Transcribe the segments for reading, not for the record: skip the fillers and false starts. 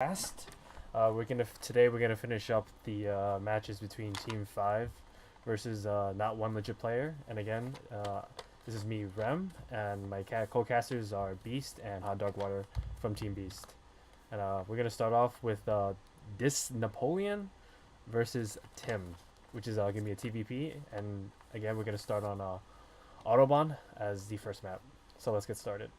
Last, today we're gonna finish up the matches between Team 5 versus Not1LegitPlayer. And again, this is me, Rem, and my co-casters are Beast and Hotdogwater from Team Beast. And we're gonna start off with this Napoleon versus Tim, which is gonna be a TVP. And again, we're gonna start on Autobahn as the first map. So let's get started.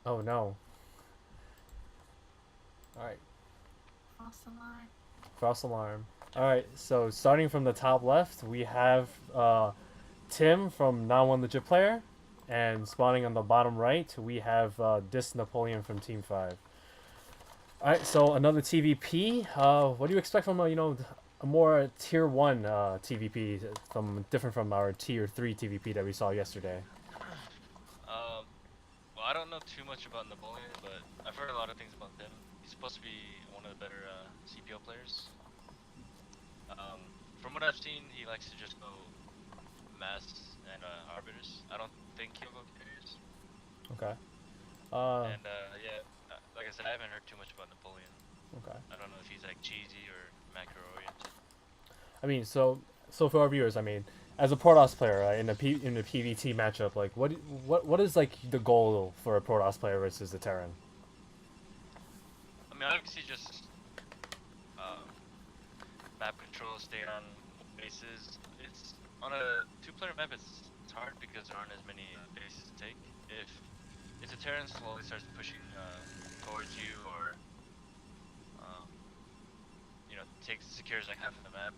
Oh no! All right. False alarm. False alarm. Alright, so starting from the top left, we have Tim from Not1LegitPlayer, and spawning on the bottom right, we have Dis Napoleon from Team 5. Alright, so another TVP. What do you expect from a more tier 1 TVP, different from our tier 3 TVP that we saw yesterday? Well, I don't know too much about Napoleon, but I've heard a lot of things about him. He's supposed to be one of the better CPL players. From what I've seen, he likes to just go mass and arbiters. I don't think he'll go carriers. Okay. Yeah, like I said, I haven't heard too much about Napoleon. Okay. I don't know if he's like cheesy or macro oriented. I mean, so for our viewers, I mean, as a Protoss player in the PvT matchup, like what is like the goal for a Protoss player versus the Terran? I mean, obviously just map control, stay on bases. It's on a two-player map. It's hard because there aren't as many bases to take. If the Terran slowly starts pushing towards you, or secures like half of the map,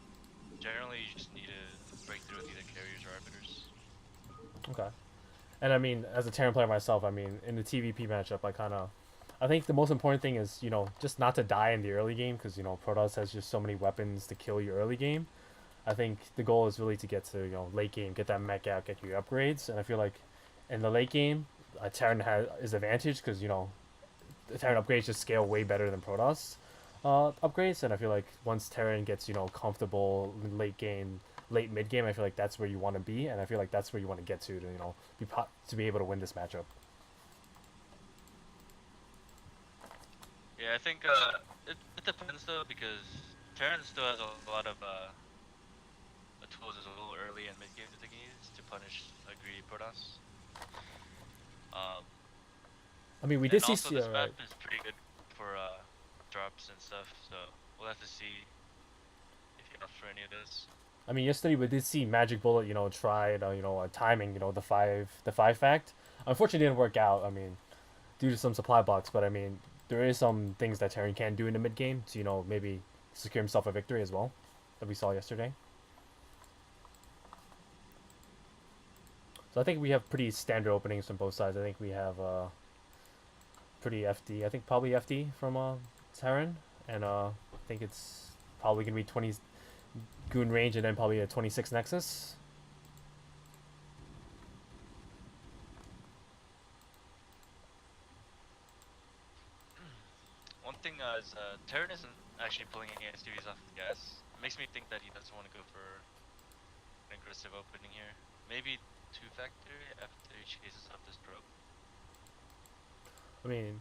generally you just need to break through with either carriers or arbiters. Okay. And I mean, as a Terran player myself, I mean, in the TVP matchup, I think the most important thing is, just not to die in the early game, because, Protoss has just so many weapons to kill you early game. I think the goal is really to get to, late game, get that mech out, get your upgrades, and I feel like in the late game, Terran is advantage, because, the Terran upgrades just scale way better than Protoss upgrades, and I feel like once Terran gets, comfortable late game, late mid game, I feel like that's where you want to be, and I feel like that's where you want to get to to be able to win this matchup. Yeah, I think it depends though, because Terran still has a lot of the tools as a little early and mid game that they can use to punish a greedy Protoss. I mean, we And did see also this map right. is pretty good for drops and stuff, so we'll have to see if he opts for any of this. I mean, yesterday we did see Magic Bullet, try, timing, the five fact. Unfortunately, it didn't work out. I mean, due to some supply blocks, but I mean, there is some things that Terran can do in the mid game to, maybe secure himself a victory as well, that we saw yesterday. So I think we have pretty standard openings from both sides. I think we have pretty FD. I think probably FD from Terran, and I think it's probably gonna be 20 goon range, and then probably a 26 Nexus. One thing is Terran isn't actually pulling any SUVs off the gas. It makes me think that he doesn't want to go for an aggressive opening here. Maybe 2-factory after he chases up this drop. I mean,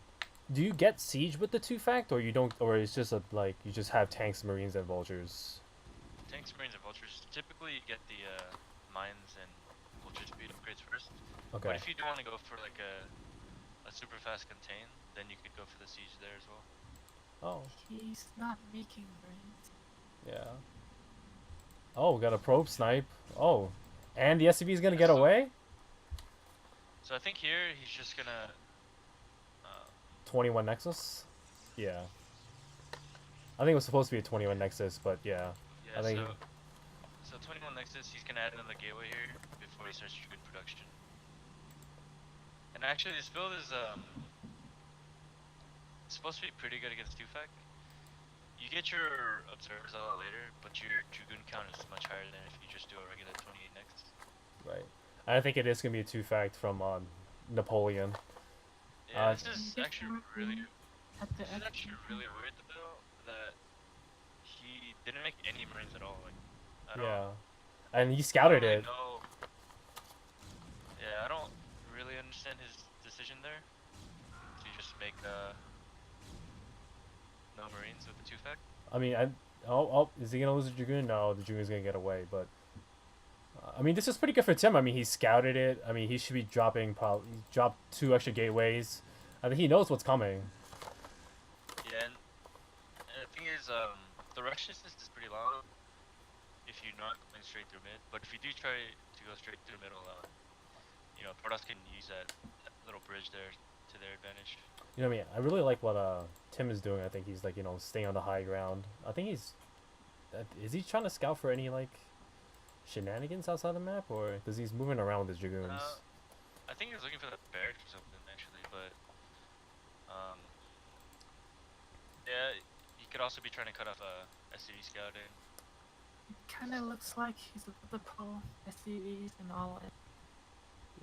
do you get siege with the two fact, or you don't, or it's just like you just have tanks, marines, and vultures? Tanks, Marines, and Vultures. Typically, you get the mines and Vulture speed upgrades first. Okay. But if you do want to go for like a super fast contain, then you could go for the siege there as well. Oh. He's not making brains. Yeah. Oh, we got a probe snipe. Oh, and the SCV is gonna get so, away. So I think here he's just gonna 21 Nexus. Yeah. I think it was supposed to be a 21 Nexus, but yeah. Yeah. I think. So 21 Nexus, he's gonna add another gateway here before he starts good production. And actually, this build is supposed to be pretty good against 2-fac. You get your observers a lot later, but your Dragoon count is much higher than if you just do a regular 28 Nexus. Right. I think it is gonna be a two fact from Napoleon. Yeah, Uh, this is Get actually more really. room at the This is exit. actually really weird though that he didn't make any Marines at all, like at all. yeah, and he I don't scouted really it. know. Yeah, I don't really understand his decision there to just make no Marines with the 2 fact. I mean, is he gonna lose the Dragoon? No, the Dragoon's gonna get away. But I mean, this is pretty good for Tim. I mean, he scouted it. I mean, he should be dropping probably he dropped 2 extra gateways. I think he knows what's coming. Yeah, and the thing is, the rush distance is pretty long if you're not going straight through mid. But if you do try to go straight through middle, you know, Protoss can use that little bridge there to their advantage. You know what I mean? I really like what Tim is doing. I think he's like staying on the high ground. I think is he trying to scout for any like shenanigans outside the map, or because he's moving around with his Dragoons? I think he was looking for the barracks or something actually, but yeah, he could also be trying to cut off SCV scouting. It kind of looks like he's about to pull SCVs and all in.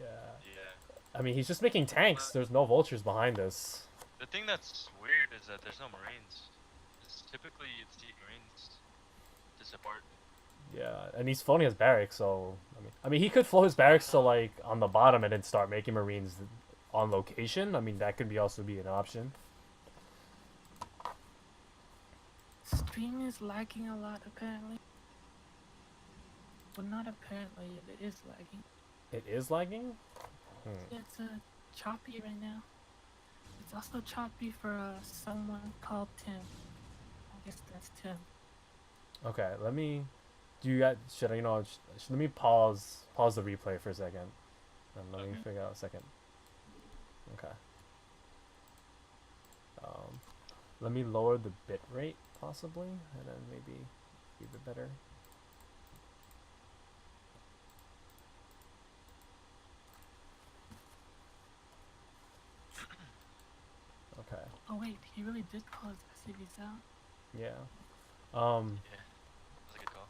Yeah. Yeah. I mean, he's just making tanks. There's no vultures behind this. The thing that's weird is that there's no Marines. Typically, you'd see Marines to support. Yeah, and he's floating his barracks, so I mean, he could float his barracks to like on the bottom and then start making Marines on location. I mean, that could also be an option. Stream is lagging a lot apparently. Well, not apparently, it is lagging. It is lagging. It's choppy right now. It's also choppy for someone called Tim. I guess that's Tim. Okay, let me. Do you got? Should I? Let me pause the replay for a second, and let me figure out a second. Okay. Let me lower the bit rate possibly, and then maybe be a bit better. Okay. Oh wait, he really did pull his SCVs out. Yeah. Yeah, that's a good call.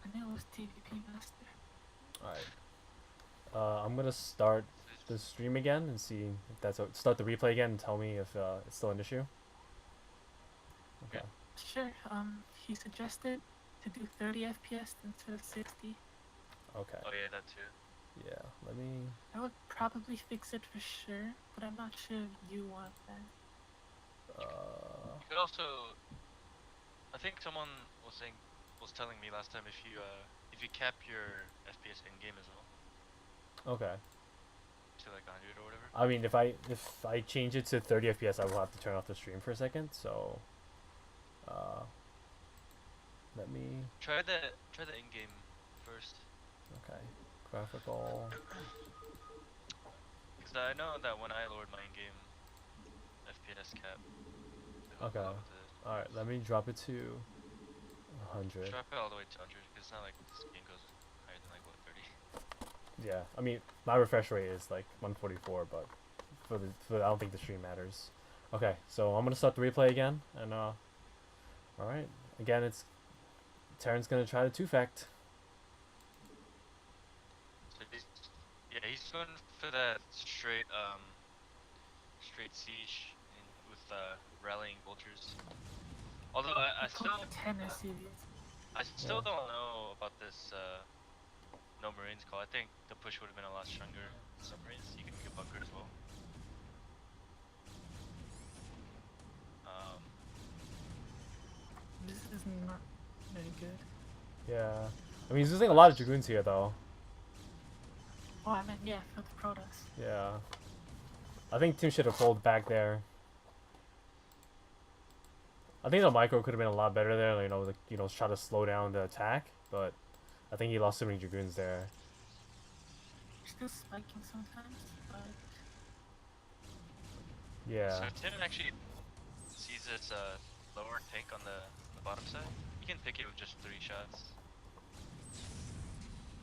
I knew it was TVP Master. Alright. I'm gonna start the stream again and see if start the replay again and tell me if it's still an issue. Okay. Sure. He suggested to do 30 FPS instead of 60. Okay. Oh yeah, that too. Yeah. Let me. I would probably fix it for sure, but I'm not sure if you want that. You could also, I think someone was telling me last time if you cap your FPS in game as well. Okay. To like 100 or whatever. I mean, if I change it to 30 FPS, I will have to turn off the stream for a second. So, let me. Try the in-game first. Okay. Graphical. Because I know that when I lowered my in-game FPS cap. Okay. All right. Let me drop it to 100. Drop it all the way to 100 because it's not like this game goes higher than like what 30. Yeah. I mean, my refresh rate is like 144, but I don't think the stream matters. Okay. So I'm gonna start the replay again, and all right. Again, it's Terran's gonna try the 2-fact. So he's going for that straight siege with rallying vultures. Although I still 10 SCVs. I still don't know about this no Marines call. I think the push would have been a lot stronger. Some Marines you can get bunkered as well. This is not very good. Yeah. I mean, he's using a lot of Dragoons here, though. Oh, I meant, yeah, for the Protoss. Yeah. I think Tim should have pulled back there. I think the micro could have been a lot better there, try to slow down the attack, but I think he lost so many Dragoons there. Still spiking sometimes, but... Yeah. So Tim actually sees this lower tank on the bottom side. You can pick it with just 3 shots.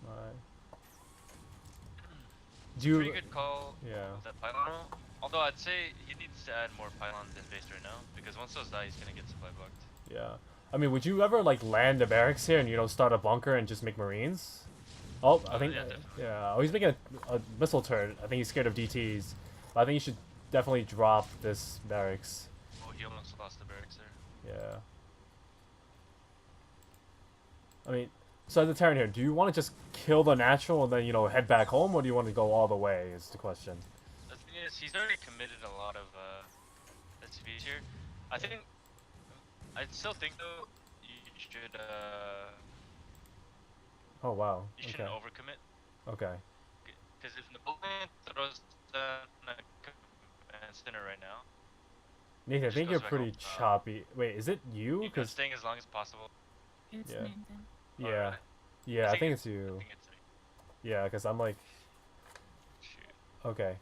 Alright. Pretty good call Yeah. with that pylon. Although I'd say he needs to add more pylons in base right now, because once those die, he's gonna get supply blocked. Yeah. I mean, would you ever land the barracks here and start a bunker and just make Marines? Oh, I think yeah, definitely. yeah. Oh, he's making a missile turret. I think he's scared of DTs. But I think you should definitely drop this barracks. Oh, he almost lost the barracks there. Yeah. I mean, so as a Terran here, do you want to just kill the natural and then, you know, head back home, or do you want to go all the way, is the question. The thing is, he's already committed a lot of SCVs here. I still think though, Oh, wow. you shouldn't Okay. overcommit. Okay. Because if Napoleon throws down a command center right now, Nathan, I just think goes you're back pretty home. choppy. Wait, is it you? He's Because staying as long as possible. It's Yeah. Nathan. Oh, yeah, really? yeah, I think it's I you. think it's me. Yeah, because I'm like, Shoot. okay,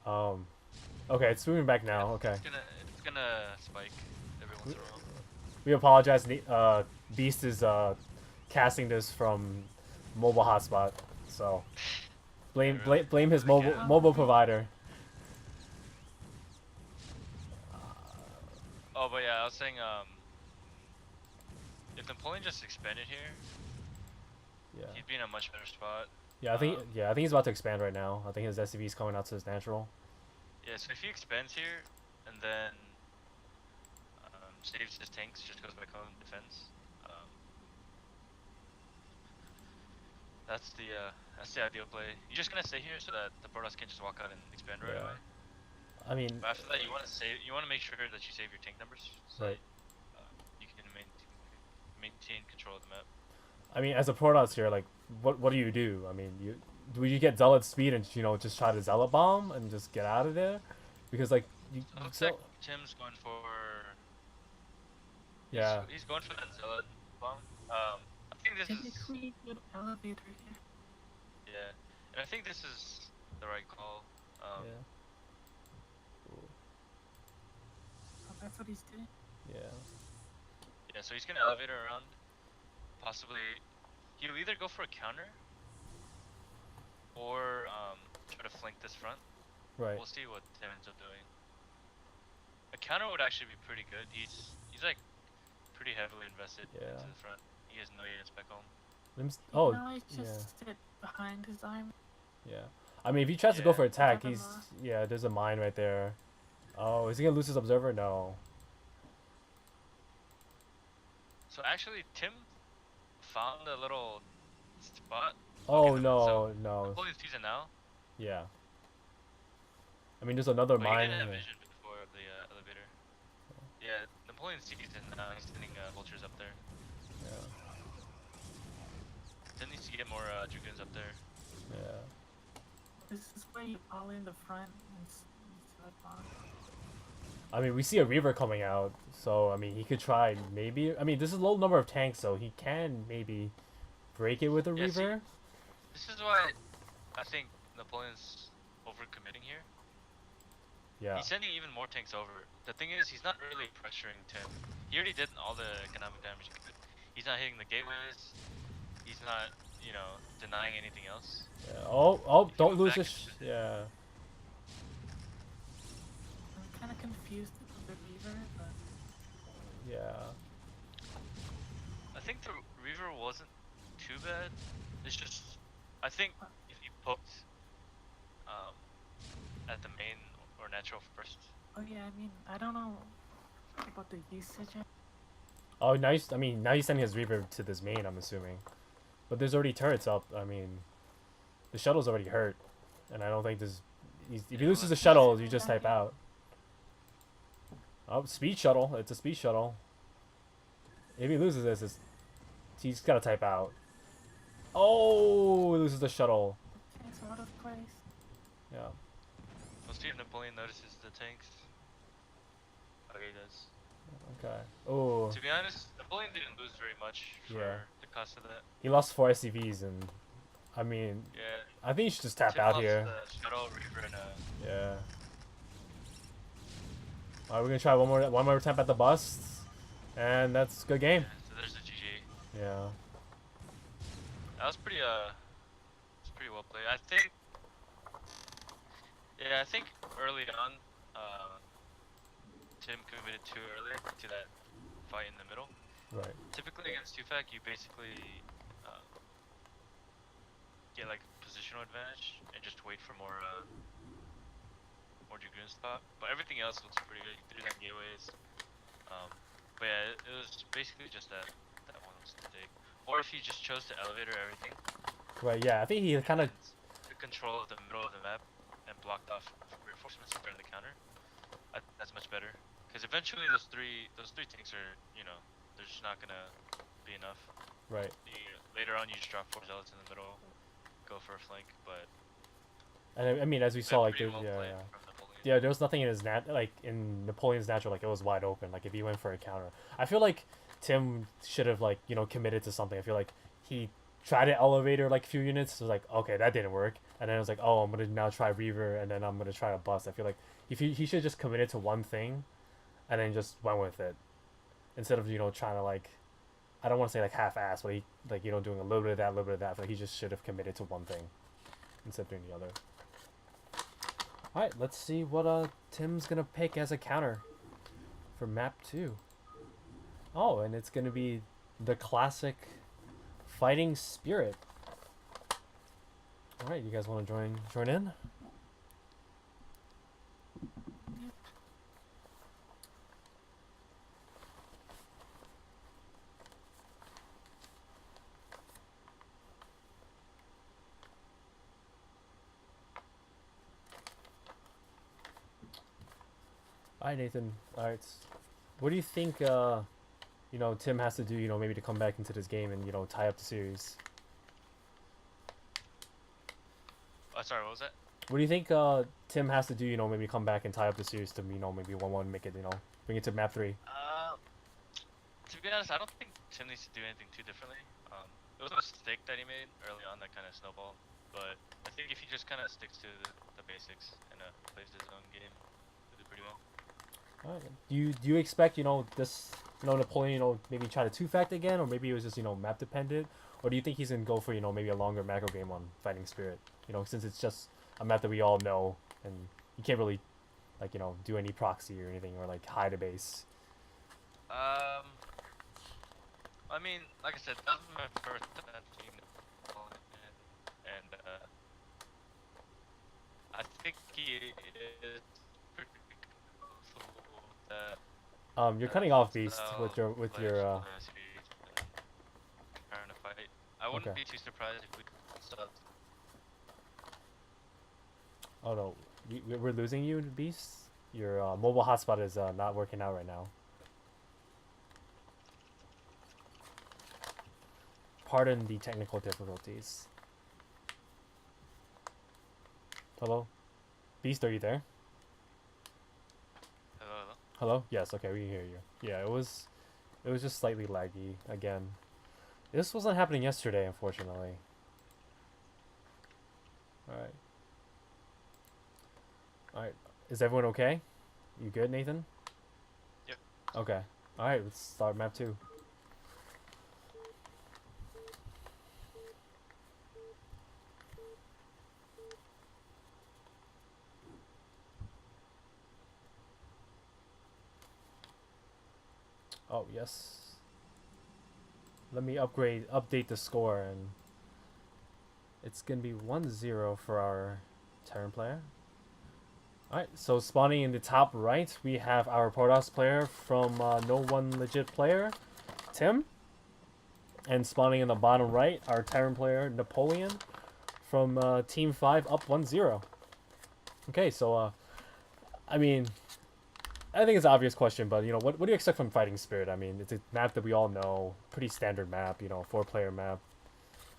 okay, it's moving back now. Okay, It's gonna spike every once in a while. we apologize. Beast is casting this from mobile hotspot, so blame really? blame his Really mobile provider. Oh, but yeah, I was saying, if Napoleon just expanded here, Yeah, he'd be in a much better spot. yeah, I think he's about to expand right now. I think his SCV is coming out to his natural. Yeah, so if he expands here, and then saves his tanks, just goes back home, defends. That's the ideal play. You're just gonna stay here so that the Protoss can just walk out and expand right Yeah. away. I mean, But after that, you want to make sure that you save your tank numbers, so Right. you can maintain control of the map. I mean, as a Protoss here, like, what do you do? I mean, would you get Zealot speed and, you know, just try to Zealot bomb and just get out of there? Because like So it looks like Tim's going for. yeah. He's going for that Zealot bomb. I think this is. Technically, good elevator here. Yeah, and I think this is the right call. Yeah. Oh, that's what he's doing. Yeah. Yeah, so he's gonna elevate her around. Possibly, he'll either go for a counter or try to flank this front. Right. We'll see what Tim ends up doing. A counter would actually be pretty good. He's like pretty heavily invested into the front. He has no units back home. Oh, No, I just sit behind his army. yeah. I mean, if he tries to go for attack, Never he's mind. there's a mine right there. Oh, is he gonna lose his observer? No. So actually, Tim found a little spot. Oh Okay, no, so no. Napoleon sees it now. Yeah. I mean, there's another But he mine. didn't have here. vision before the elevator. Yeah, Napoleon sees it now. He's sending vultures up there. Yeah. Tim needs to get more dragoons up there. Yeah. This is where you all in the front and set on. I mean, we see a Reaver coming out, so I mean, he could try maybe. I mean, this is a low number of tanks, so he can maybe break it with a Yeah, see, Reaver. This is why I think Napoleon's overcommitting here. Yeah. He's sending even more tanks over. The thing is, he's not really pressuring Tim. He already did all the economic damage he could. He's not hitting the gateways. He's not, you know, denying anything else. Yeah. Oh! He Don't went lose back this. into Yeah. I'm kind of confused with the Reaver, but Yeah. I think the Reaver wasn't too bad. It's just, I think if he poked at the main or natural first. oh yeah, I mean, I don't know about the usage. Oh, nice. I mean, now he's sending his Reaver to this main. I'm assuming, but there's already turrets up. I mean, the shuttle's already hurt, and I don't think this. If he loses the shuttle, you just type out. Oh, speed shuttle. It's a speed shuttle. If he loses this, he's gotta type out. Oh, he loses the shuttle. Tanks out of place. Yeah. We'll see if Napoleon notices the tanks. Okay, he does. Okay. Oh. To be honest, Napoleon didn't lose very much for Yeah. the cost of that. He lost 4 SCVs, and I mean, Yeah. I think you should just tap Tim out lost here. the shuttle, Reaver, and Yeah. Alright, we're gonna try one more attempt at the bust, and that's a good game. yeah, so there's a GG. Yeah. That was pretty it's pretty well played. I think early on, Tim committed too early to that fight in the middle. Right. Typically against 2FAC, you basically get like a positional advantage and just wait for more more Dragoon spot. But everything else looks pretty good. 39 gateways. But yeah, it was basically just that one was to take. Or if he just chose to elevator everything. Right. Yeah. I think he kind of. Took control of the middle of the map and blocked off reinforcements during the counter. That's much better. Because eventually those three tanks are, they're just not gonna be enough. Right. Later on, you just drop 4 zealots in the middle, go for a flank, but. And I mean, as we saw, like, well yeah, there was nothing in his in Napoleon's natural, like it was wide open. Like if he went for a counter, I feel like Tim should have like committed to something. I feel like he tried to elevator like a few units. It was like, okay, that didn't work, and then it was like, oh, I'm gonna now try Reaver, and then I'm gonna try to bust. I feel like if he should just committed to one thing, and then just went with it, instead of trying to like, I don't want to say like half-ass, but he like doing a little bit of that, a little bit of that. I feel like he just should have committed to one thing instead of doing the other. Alright, let's see what Tim's gonna pick as a counter for map 2. Oh, and it's gonna be the classic Fighting Spirit. Alright, you guys wanna join in? Alright, Nathan. Alright. What do you think Tim has to do, maybe to come back into this game and, tie up the series? Sorry, what was that? What do you think Tim has to do, maybe come back and tie up the series to, maybe 1-1, make it, bring it to map 3? To be honest, I don't think Tim needs to do anything too differently. It was a mistake that he made early on that kind of snowballed, but I think if he just kind of sticks to the basics and plays his own game, he'll do pretty well. Alright. Do you expect, this, Napoleon, maybe try to 2-fact again, or maybe it was just, map dependent? Or do you think he's gonna go for, maybe a longer macro game on Fighting Spirit? Since it's just a map that we all know, and you can't really, like, do any proxy or anything, or like hide a base. I mean, like I said, that was my first team, and I think he is pretty comfortable with that. You're cutting off, Beast, with your trying to fight. I wouldn't Okay. be too surprised if we subbed. Oh no, we're losing you, Beast. Your mobile hotspot is not working out right now. Pardon the technical difficulties. Hello? Beast, are you there? Hello? Hello? Yes, okay, we can hear you. Yeah, it was just slightly laggy again. This wasn't happening yesterday, unfortunately. Alright. Alright. Is everyone okay? You good, Nathan? Yep. Okay. Alright, let's start map 2. Oh, yes. Let me update the score, and it's gonna be 1-0 for our Terran player. Alright, so spawning in the top right, we have our Protoss player from Not1LegitPlayer, Tim. And spawning in the bottom right, our Terran player, Napoleon, from Team5, up 1-0. Okay, so, I mean, I think it's an obvious question, but, what do you expect from Fighting Spirit? I mean, it's a map that we all know, pretty standard map, 4-player map.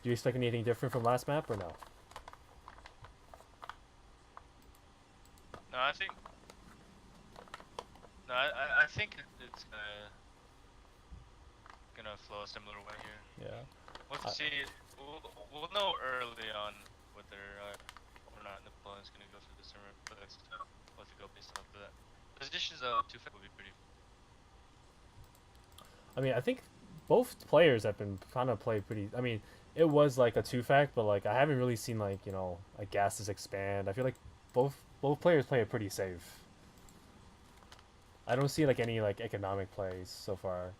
Do you expect anything different from last map, or no? No, I think. No, I think it's gonna flow a similar way here. Yeah. We'll see. We'll know early on whether or not Napoleon's gonna go for this tournament, but we'll have to go based off of that. Positions of 2-5 will be pretty. I mean, I think both players have been trying to play pretty. I mean, it was like a 2-fact, but like I haven't really seen like like gases expand. I feel like both players play it pretty safe. I don't see like any like economic plays so far.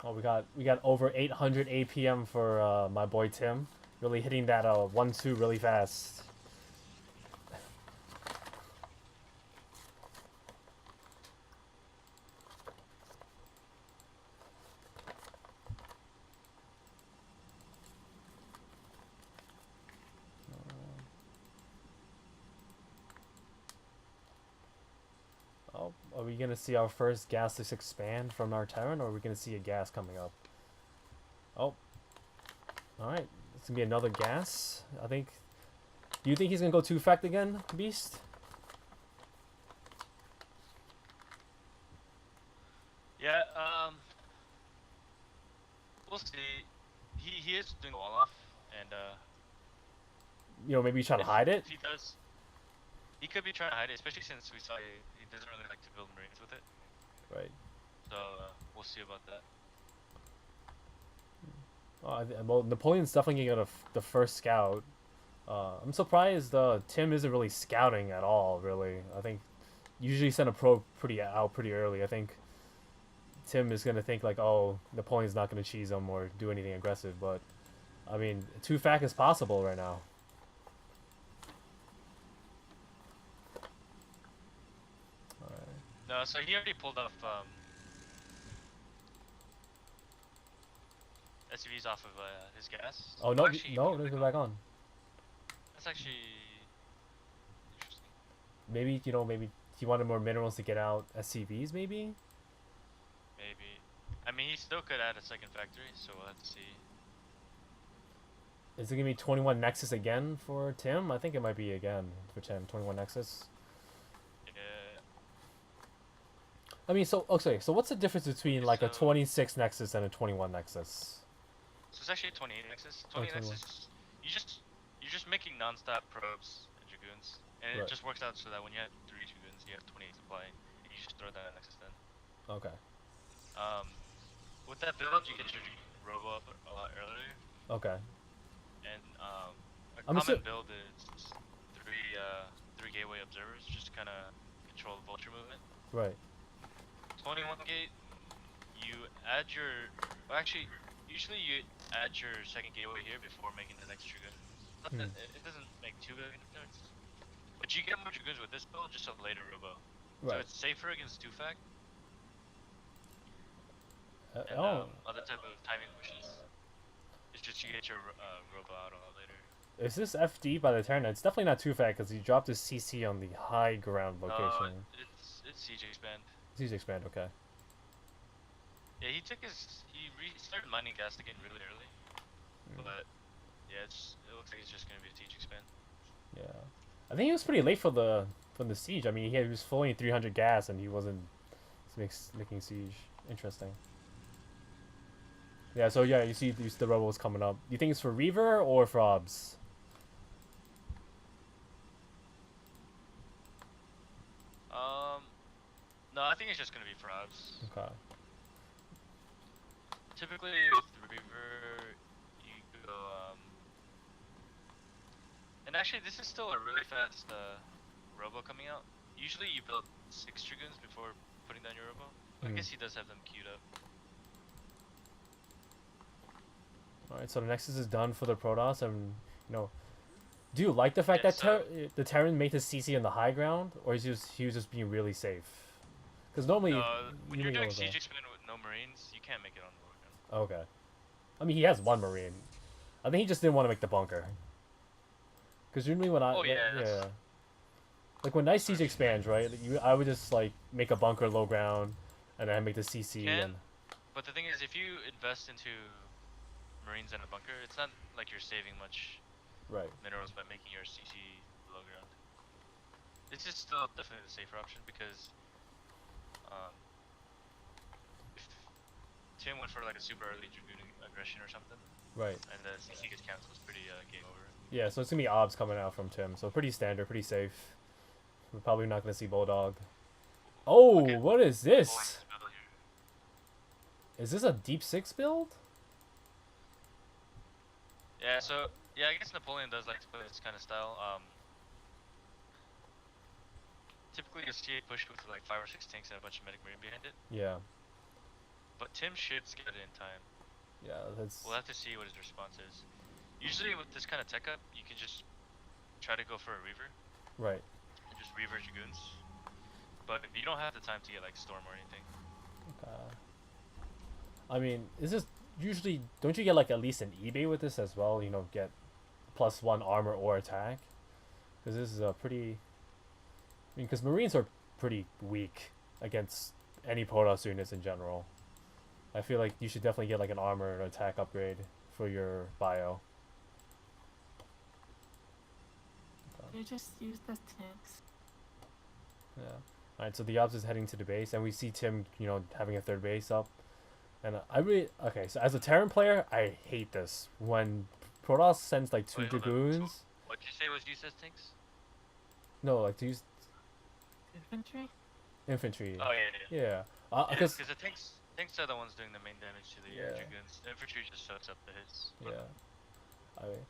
Oh, we got over 800 APM for my boy Tim. really hitting that 1-2 really fast. Oh, are we gonna see our first gasless expand from our Terran, or are we gonna see a gas coming up? Oh, all right. It's gonna be another gas. I think. Do you think he's gonna go 2-fact again, Beast? Yeah, we'll see. He is doing the wall off, and You know, maybe try to hide it. if he does, he could be trying to hide it, especially since we saw he doesn't really like to build Marines with it. Right. So we'll see about that. Well, Napoleon's definitely gonna get the first scout. I'm surprised Tim isn't really scouting at all. Really, I think usually send a probe pretty early. I think Tim is gonna think like, oh, Napoleon's not gonna cheese him or do anything aggressive. But I mean, 2-fact is possible right now. No, so he already pulled off SUVs off of his gas. Oh no, Well, actually, no, let's go back on. That's actually interesting. Maybe maybe he wanted more minerals to get out SCVs. Maybe. Maybe. I mean, he still could add a second factory, so we'll have to see. Is it gonna be 21 Nexus again for Tim? I think it might be again for Tim. 21 Nexus. Yeah. I mean, so okay. So what's the difference between like a 26 Nexus and a 21 Nexus? So it's actually a 28 Nexus. 28 21. Nexus, you're just making non-stop probes and dragoons, and Right. it just works out so that when you have 3 dragoons, you have 28 supply, and you just throw that at Nexus then. Okay. With that build, you get your robo up a lot earlier, Okay. and a I'm common build is three gateway observers, just to kind of control the vulture movement. Right. 21 gate, you add your, well, actually, usually you add your second gateway here before making the next dragoon. It doesn't make too big of a difference, but you get more dragoons with this build, just a later robo. So Right. it's safer against 2-fact and other type of timing pushes. It's just you get your robo out a lot later. Is this FD by the Terran? It's definitely not 2-fact because he dropped his CC on the high ground location. No, it's siege expand. Siege expand. Okay. Yeah, he started mining gas again really early, but yeah, it looks like it's just gonna be a siege expand. Yeah. I think he was pretty late for the siege. I mean, he was fully 300 gas and he wasn't making siege. Interesting. Yeah. So yeah, you see the rebels coming up. You think it's for Reaver or for Obs? No, I think it's just gonna be for Obs. Okay. Typically with the Reaver, you go and actually this is still a really fast robo coming out. Usually you build 6 dragoons before putting down your robo. I guess he does have them queued up. Alright, so the Nexus is done for the Protoss, and do you like the fact that the Terran made his CC on the high ground, or he was just being really safe? Because normally, when you're doing siege expand with no Marines, you can't make it on the low ground. Okay. I mean, he has 1 Marine. I think he just didn't want to make the bunker. Because usually when like when nice siege expands, right? I would just like make a bunker low ground, and then make the CC. But the thing is, if you invest into Marines in a bunker, it's not like you're saving much minerals by making your CC low ground. This is still definitely the safer option because if Tim went for like a super early dragoon aggression or something, and the CC gets cancelled, it's pretty game over. Yeah, so it's gonna be Obs coming out from Tim, so pretty standard, pretty safe. We're probably not gonna see Bulldog. Oh, okay. What is this? Is this a Deep 6 build? Yeah, so I guess Napoleon does like to play this kind of style. Typically you'll see it pushed with like 5 or 6 tanks and a bunch of medic marine behind it. Yeah. But Tim should get it in time. Yeah, We'll have to see what his response is. Usually with this kind of tech up, you can just try to go for a Reaver Right. and just Reaver Dragoons. But you don't have the time to get like Storm or anything. I mean, is this usually? Don't you get like at least an eBay with this as well? You know, get +1 armor or attack. Because this is a pretty. I mean, because Marines are pretty weak against any Protoss units in general. I feel like you should definitely get like an armor or attack upgrade for your bio. They just use the tanks. Yeah. Alright, so the Ops is heading to the base, and we see Tim, you know, having a third base up. And I really. Okay, so as a Terran player, I hate this. When Protoss sends like 2 Wait, hold on. Dragoons. What'd you say was used as tanks? No, like to use Infantry? infantry. Oh yeah. Yeah. Yeah, Because. because the tanks are the ones doing the main damage to the Yeah. Dragoons. The infantry just soaks up the hits. Yeah. I mean,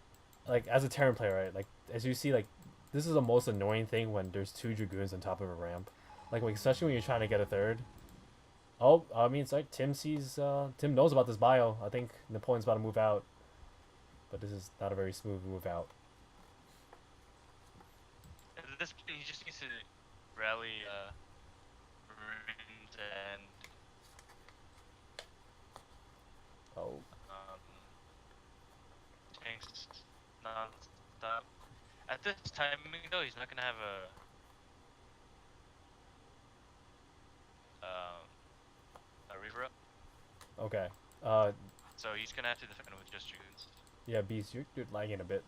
like as a Terran player, right? Like as you see, like this is the most annoying thing when there's 2 Dragoons on top of a ramp. Like especially when you're trying to get a third. Oh, I mean, it's like Tim sees. Tim knows about this bio. I think Napoleon's about to move out, but this is not a very smooth move out. At this point, he just needs to rally Marines and Oh, tanks non-stop. At this timing, though, he's not gonna have a Reaver up, okay. so he's gonna have to defend with just Dragoons. Yeah, Beast, you're lagging a bit.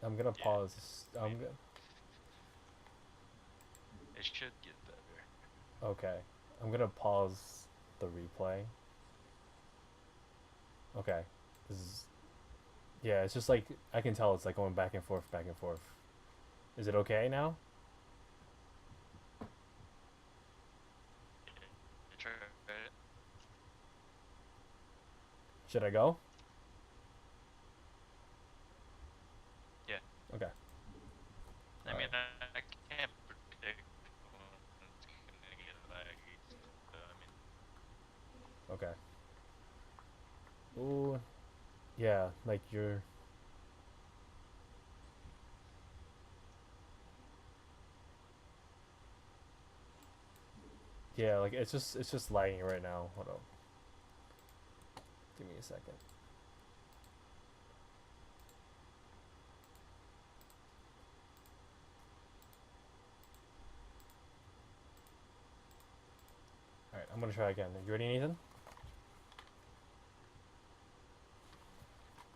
I'm gonna Yeah, pause. I I'm mean- gonna. It should get better. Okay, I'm gonna pause the replay. Okay, this is. Yeah, it's just like I can tell it's like going back and forth, back and forth. Is it okay now? Try it. Should I go? Yeah. Okay. I mean, I can't predict when it's gonna get laggy. I mean, Okay. Ooh. Yeah, like you're. Yeah, like it's just lagging right now. Hold on. Give me a second. All right, I'm gonna try again. You ready, Nathan?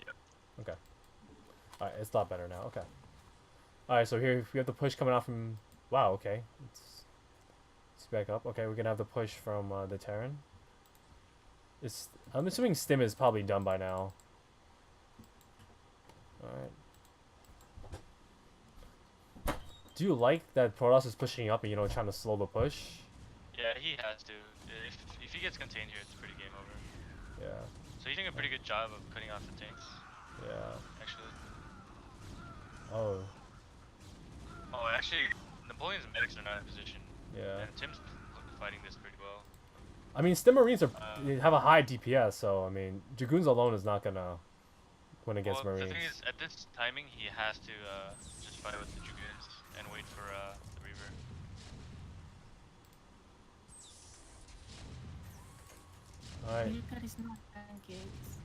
Yep. Okay. All right, it's a lot better now. Okay. All right, so here we have the push coming out from. Wow. Okay. Let's back up. Okay, we're gonna have the push from the Terran. It's. I'm assuming Stim is probably done by now. All right. Do you like that Protoss is pushing up and you know trying to slow the push? yeah, he has to. If he gets contained here, it's pretty game over. Yeah. So he's doing a pretty good job of cutting off the tanks, Yeah. actually. Oh. Oh, actually, Napoleon's medics are not in position, Yeah. and Tim's fighting this pretty well. I mean, Stim Marines are they have a high DPS, so I mean, Dragoons alone is not gonna win against Well, Marines. the thing is, at this timing, he has to just fight with the Dragoons and wait for the Reaver. All right. You guys not pancakes.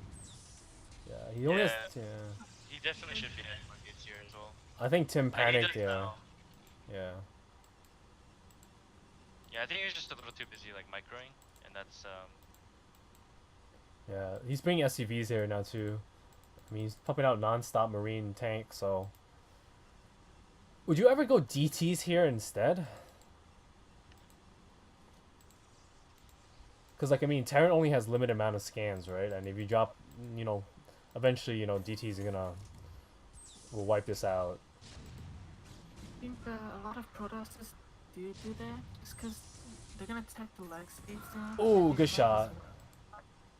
Yeah. He only has. Yeah. Yeah. He definitely should be adding more gates here as well. I think Tim Like, he panicked. does Yeah. now. Yeah. Yeah, I think he was just a little too busy like microing, and that's Yeah. He's bringing SCVs here now too. I mean, he's pumping out non-stop Marine tank. So. Would you ever go DTs here instead? Because, like, I mean, Terran only has limited amount of scans, right? And if you drop, you know, eventually, you know, DTs are gonna will wipe this out. I think a lot of Protosses do that just because they're gonna attack the leg states now. Ooh, good shot.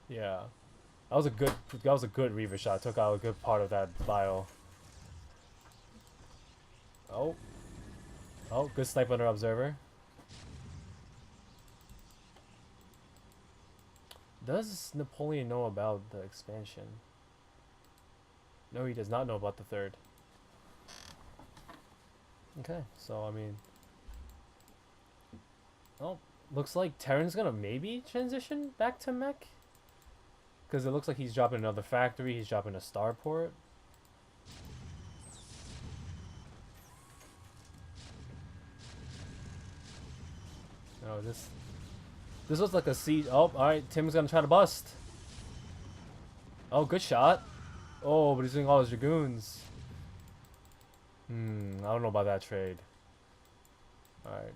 Yeah, that was a good Reaver shot. Took out a good part of that bio. Oh, good snipe under observer. Does Napoleon know about the expansion? No, he does not know about the third. Okay, so I mean, oh, looks like Terran's gonna maybe transition back to mech, because it looks like he's dropping another factory. He's dropping a starport. Oh, this looks like a siege. Oh, all right, Tim's gonna try to bust. Oh, good shot. Oh, but he's doing all his dragoons. I don't know about that trade. Alright.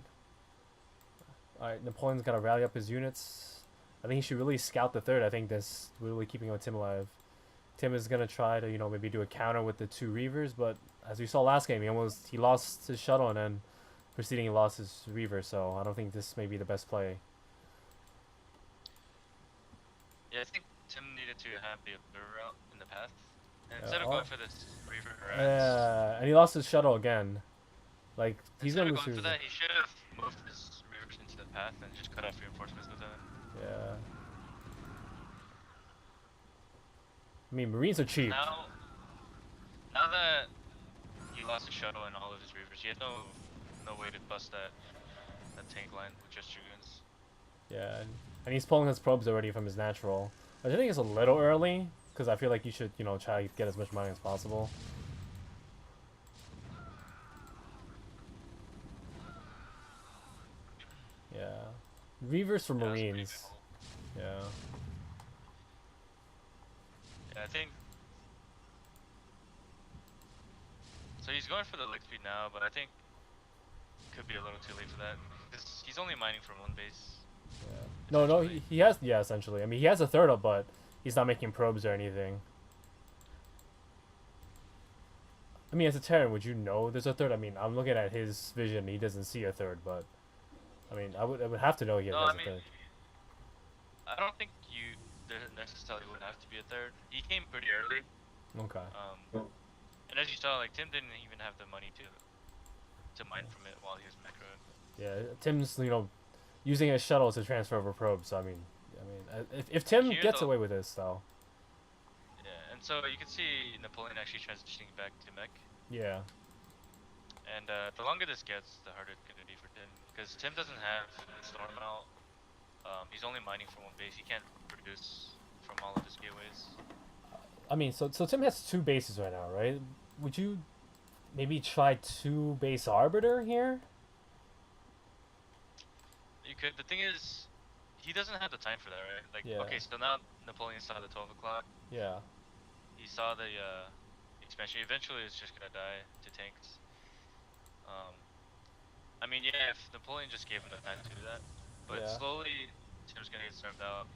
Alright, Napoleon's gotta rally up his units. I think he should really scout the third. I think that's really keeping Tim alive. Tim is gonna try to, you know, maybe do a counter with the 2 Reavers, but as we saw last game, he lost his shuttle and then proceeding he lost his Reaver, so I don't think this may be the best play. Yeah, I think Tim needed to have the observer route in the path. And Yeah, instead of oh. going for this Reaver harass, Yeah, and he lost his shuttle again. Like, he's instead gonna of lose going for his... that, he should have moved his Reavers into the path and just cut off reinforcements with that. Yeah. I mean, Marines are cheap. Now that he lost his shuttle and all of his Reavers, he had no way to bust that tank line with just Dragoons. Yeah, and he's pulling his probes already from his natural. Which I think it's a little early, because I feel like you should, you know, try to get as much money as possible. Yeah. Reavers for Yeah, that's a pretty Marines. good hold. Yeah. Yeah, I think. So he's going for the lick speed now, but I think could be a little too late for that. Because he's only mining from one base. Yeah. No, he has, yeah, essentially. I mean, he has a third up, but he's not making probes or anything. I mean, as a Terran, would you know there's a third? I mean, I'm looking at his vision. He doesn't see a third, but I mean, I would have to know he has No, a I mean, third. I don't think there necessarily would have to be a third. He came pretty early. Okay. And as you saw, like Tim didn't even have the money to mine from it while he was macro. Yeah, Tim's, you know, using his shuttle to transfer over probes. So, I mean, if Tim Here, gets though, away with this, though. Yeah, and so you can see Napoleon actually transitioning back to mech. Yeah. And the longer this gets, the harder it's gonna be for Tim, because Tim doesn't have storm out. He's only mining from one base. He can't produce from all of his gateways. I mean, so Tim has 2 bases right now, right? Would you maybe try 2 base arbiter here? You could. The thing is, he doesn't have the time for that, right? Like, Yeah. okay, so now Napoleon saw the 12 o'clock. Yeah. He saw the expansion. Eventually, it's just gonna die to tanks. I mean, yeah, if Napoleon just gave him the time to do that, but Yeah. slowly, Tim's gonna get served out,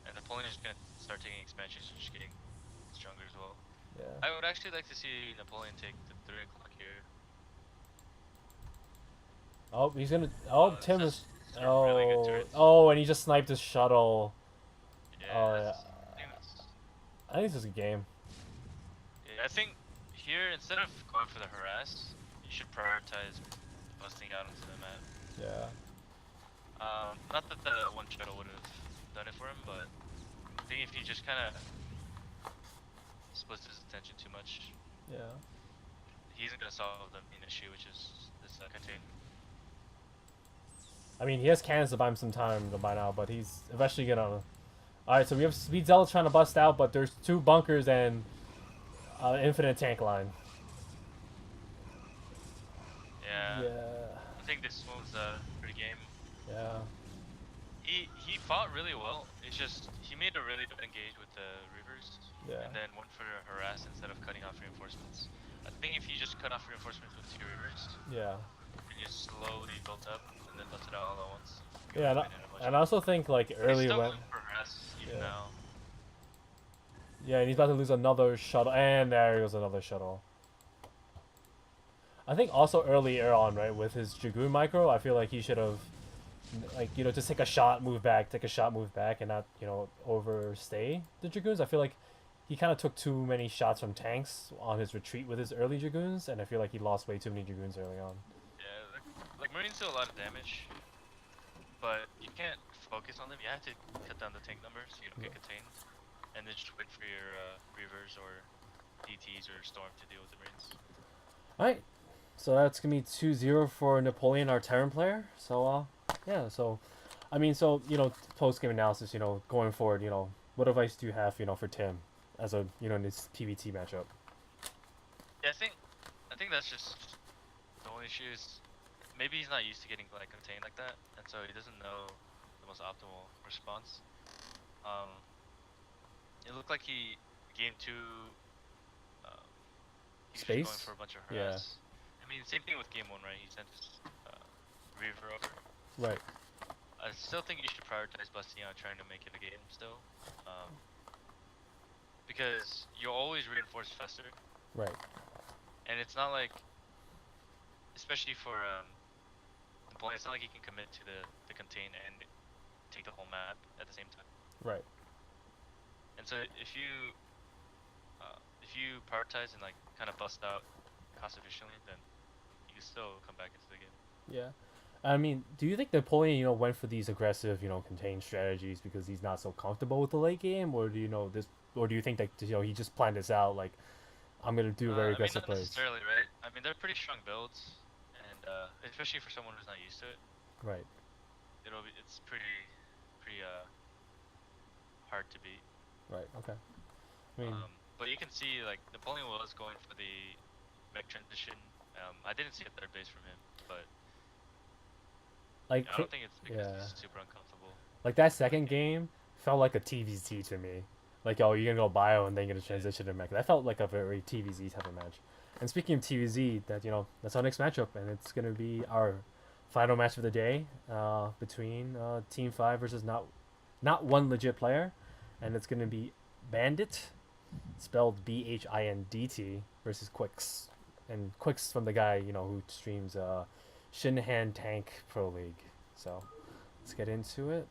and Napoleon's just gonna start taking expansions and just getting stronger as well. Yeah. I would actually like to see Napoleon take the 3 o'clock here. Oh, he's gonna. Oh, Tim this is. is a really good Oh, turret. oh, and he just sniped his shuttle. Yeah, Oh, that's- yeah. I think that's- I think this is a game. yeah, I think here, instead of going for the harass, you should prioritize busting out into the map. Yeah. Not that the one shuttle would have done it for him, but I think if he just kind of splits his attention too much, Yeah. he isn't going to solve the main issue, which is this contain. I mean, he has cannons to buy him some time to buy now, but he's eventually gonna. Alright, so we have Speed Zealot trying to bust out, but there's 2 bunkers and infinite tank line. Yeah. Yeah. I think this one's a pretty game. Yeah. He fought really well. It's just he made a really bad engage with the Reavers, Yeah. and then went for a harass instead of cutting off reinforcements. I think if you just cut off reinforcements with 2 Reavers, Yeah. and you slowly built up and then busted out all at once. you Yeah, would've and been in a much I also think like He's earlier still when. going for harass even Yeah. now. Yeah, and he's about to lose another shuttle, and there goes another shuttle. I think also earlier on, right, with his Dragoon micro, I feel like he should have, like, you know, just take a shot, move back, take a shot, move back, and not, you know, overstay the Dragoons. I feel like he kind of took too many shots from tanks on his retreat with his early Dragoons, and I feel like he lost way too many Dragoons early on. Yeah, like Marines do a lot of damage, but you can't focus on them. You have to cut down the tank numbers so you don't get contained, and then just wait for your Reavers or DTs or Storm to deal with the Marines. Alright, so that's gonna be 2-0 for Napoleon, our Terran player. So yeah, so I mean, so post game analysis, going forward, what advice do you have, for Tim as a in this PvT matchup? Yeah, I think that's just the only issue is maybe he's not used to getting like contained like that, and so he doesn't know the most optimal response. It looked like game two, he was just going Space? for a bunch of Yeah. harass. I mean, same thing with game one, right? He sent his Reaver over. Right. I still think you should prioritize busting out, trying to make it a game still, because you'll always reinforce faster. Right. And it's not like, especially for Napoleon, it's not like he can commit to the contain and take the whole map at the same time. Right. And so if you prioritize and like kind of bust out cost efficiently, then you can still come back into the game. Yeah. I mean, do you think Napoleon, went for these aggressive, contained strategies because he's not so comfortable with the late game, or do you think that he just planned this out like, I'm gonna do very aggressive I mean, not plays? necessarily, right? I mean, they're pretty strong builds, and especially for someone who's not used to it, Right. it's pretty hard to beat. Right. Okay. I mean, But you can see like Napoleon was going for the mech transition. I didn't see a third base from him, but like I don't think it's because yeah, he's super uncomfortable. like that second game felt like a TVZ to me. Like, oh, you're gonna go bio and then you're gonna transition to mech. That felt like a very TVZ type of match. And speaking of TVZ, that's our next matchup, and it's gonna be our final match of the day, between Team5 versus Not1LegitPlayer, and it's gonna be Bandit, spelled BHINDT, versus Quicks, and Quicks from the guy who streams Shinhan Tank Pro League. So let's get into it.